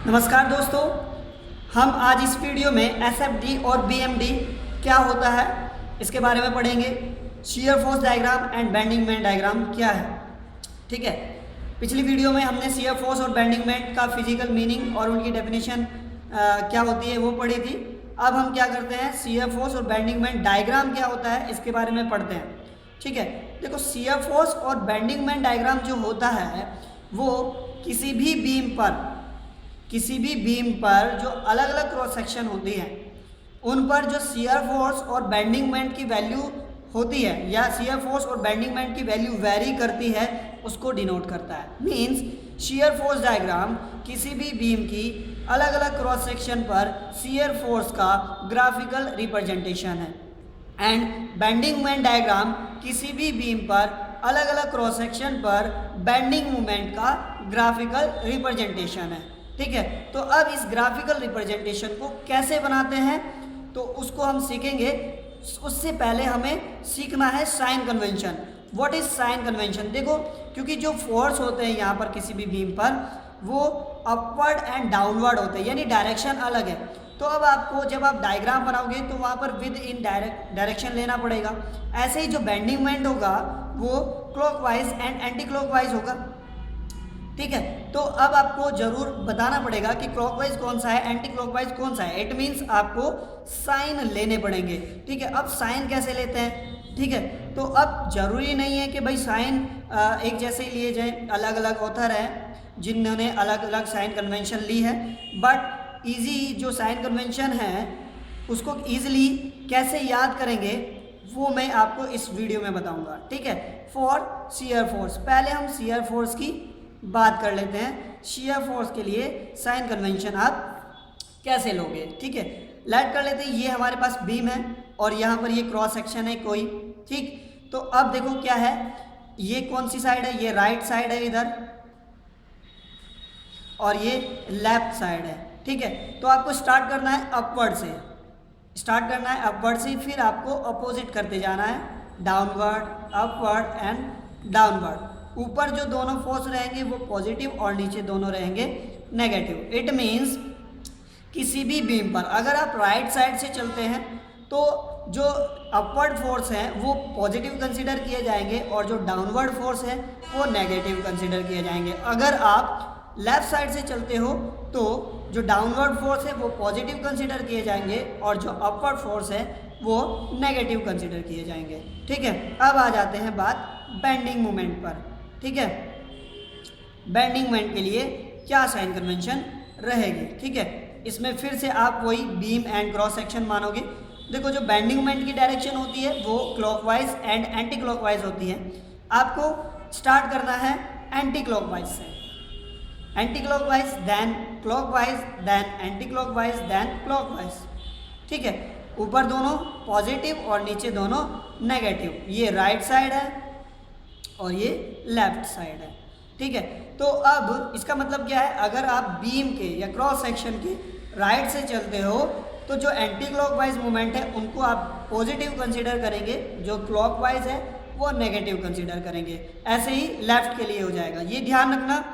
नमस्कार दोस्तों, हम आज इस वीडियो में एसएफडी और बीएमडी क्या होता है इसके बारे में पढ़ेंगे। Shear force diagram and bending moment diagram क्या है। ठीक है, पिछली वीडियो में हमने शियर फोर्स और बेंडिंग मोमेंट का फिजिकल मीनिंग और उनकी डेफिनेशन क्या होती है वो पढ़ी थी। अब हम क्या करते हैं, शियर फोर्स और बेंडिंग मोमेंट डायग्राम क्या होता है इसके बारे में पढ़ते हैं। ठीक है, देखो शियर फोर्स और बेंडिंग मोमेंट डायग्राम जो होता है वो किसी भी बीम पर जो अलग अलग क्रॉस सेक्शन होती है उन पर जो शियर फोर्स और बेंडिंग मोमेंट की वैल्यू होती है या शियर फोर्स और बेंडिंग मोमेंट की वैल्यू वेरी करती है उसको डिनोट करता है। मींस शियर फोर्स डायग्राम किसी भी बीम की अलग अलग क्रॉस सेक्शन पर शियर फोर्स का ग्राफिकल रिप्रेजेंटेशन है एंड बेंडिंग मोमेंट डायग्राम किसी भी बीम पर अलग अलग क्रॉस सेक्शन पर बेंडिंग मोमेंट का ग्राफिकल रिप्रेजेंटेशन है। ठीक है, तो अब इस ग्राफिकल रिप्रेजेंटेशन को कैसे बनाते हैं तो उसको हम सीखेंगे। उससे पहले हमें सीखना है sign convention. What is sign convention? देखो, क्योंकि जो फोर्स होते हैं यहाँ पर किसी भी बीम पर वो अपवर्ड एंड डाउनवर्ड होते हैं, यानी डायरेक्शन अलग है। तो अब आपको जब आप डायग्राम बनाओगे तो वहाँ पर विद इन डायरेक्शन लेना पड़ेगा। ऐसे ही जो बेंडिंग मोमेंट होगा वो क्लॉकवाइज एंड एंटी क्लॉकवाइज होगा। ठीक है, तो अब आपको जरूर बताना पड़ेगा कि क्लॉकवाइज कौन सा है, एंटी क्लॉकवाइज कौन सा है। इट मीन्स आपको साइन लेने पड़ेंगे। ठीक है, अब साइन कैसे लेते हैं? ठीक है, तो अब जरूरी नहीं है कि भाई साइन एक जैसे ही लिए जाए। अलग अलग ऑथर हैं जिन्होंने अलग अलग साइन कन्वेंशन ली है, बट इजी जो साइन कन्वेंशन है उसको ईजिली कैसे याद करेंगे वो मैं आपको इस वीडियो में बताऊंगा। ठीक है, फॉर शियर फोर्स पहले हम शियर फोर्स की बात कर लेते हैं। शियर फोर्स के लिए साइन कन्वेंशन आप कैसे लोगे? ठीक है, लेट कर लेते हैं ये हमारे पास बीम है और यहाँ पर ये क्रॉस सेक्शन है कोई। ठीक, तो अब देखो क्या है, ये कौन सी साइड है? ये राइट साइड है इधर और ये लेफ्ट साइड है। ठीक है, तो आपको स्टार्ट करना है अपवर्ड से, फिर आपको अपोजिट करते जाना है, डाउनवर्ड अपवर्ड एंड डाउनवर्ड। ऊपर जो दोनों फोर्स रहेंगे वो पॉजिटिव और नीचे दोनों रहेंगे नेगेटिव। इट मीन्स किसी भी बीम पर अगर आप राइट साइड से चलते हैं तो जो अपवर्ड फोर्स हैं वो पॉजिटिव कंसीडर किए जाएंगे और जो डाउनवर्ड फोर्स है वो नेगेटिव कंसीडर किए जाएंगे। अगर आप लेफ्ट साइड से चलते हो तो जो डाउनवर्ड फोर्स है वो पॉजिटिव कंसीडर किए जाएंगे और जो अपवर्ड फोर्स है वो नेगेटिव कंसीडर किए जाएंगे। ठीक है, अब आ जाते हैं बात बेंडिंग मोमेंट पर। ठीक है, बेंडिंग मोमेंट के लिए क्या साइन कन्वेंशन रहेगी? ठीक है, इसमें फिर से आप वही बीम एंड क्रॉस सेक्शन मानोगे। देखो, जो बेंडिंग मोमेंट की डायरेक्शन होती है वो क्लॉकवाइज एंड एंटी क्लॉकवाइज होती है। आपको स्टार्ट करना है एंटी क्लॉकवाइज से, anti clockwise then clockwise then anti clockwise then clockwise. ठीक है, ऊपर दोनों पॉजिटिव और नीचे दोनों नेगेटिव। ये राइट साइड है और ये लेफ्ट साइड है। ठीक है, तो अब इसका मतलब क्या है, अगर आप बीम के या क्रॉस सेक्शन के राइट से चलते हो तो जो एंटी क्लॉकवाइज मूवमेंट है उनको आप पॉजिटिव कंसीडर करेंगे, जो क्लॉकवाइज है वो नेगेटिव कंसीडर करेंगे। ऐसे ही लेफ्ट के लिए हो जाएगा। ये ध्यान रखना,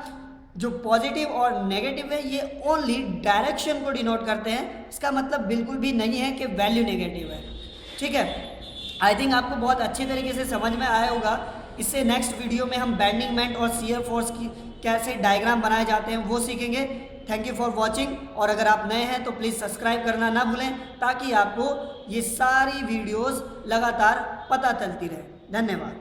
जो पॉजिटिव और नेगेटिव है ये ओनली डायरेक्शन को डिनोट करते हैं। इसका मतलब बिल्कुल भी नहीं है कि वैल्यू नेगेटिव है। ठीक है, आई थिंक आपको बहुत अच्छे तरीके से समझ में आया होगा। इससे नेक्स्ट वीडियो में हम बेंडिंग मोमेंट और शियर फोर्स की कैसे डायग्राम बनाए जाते हैं वो सीखेंगे। थैंक यू फॉर वॉचिंग, और अगर आप नए हैं तो प्लीज़ सब्सक्राइब करना ना भूलें ताकि आपको ये सारी वीडियोस लगातार पता चलती रहे। धन्यवाद।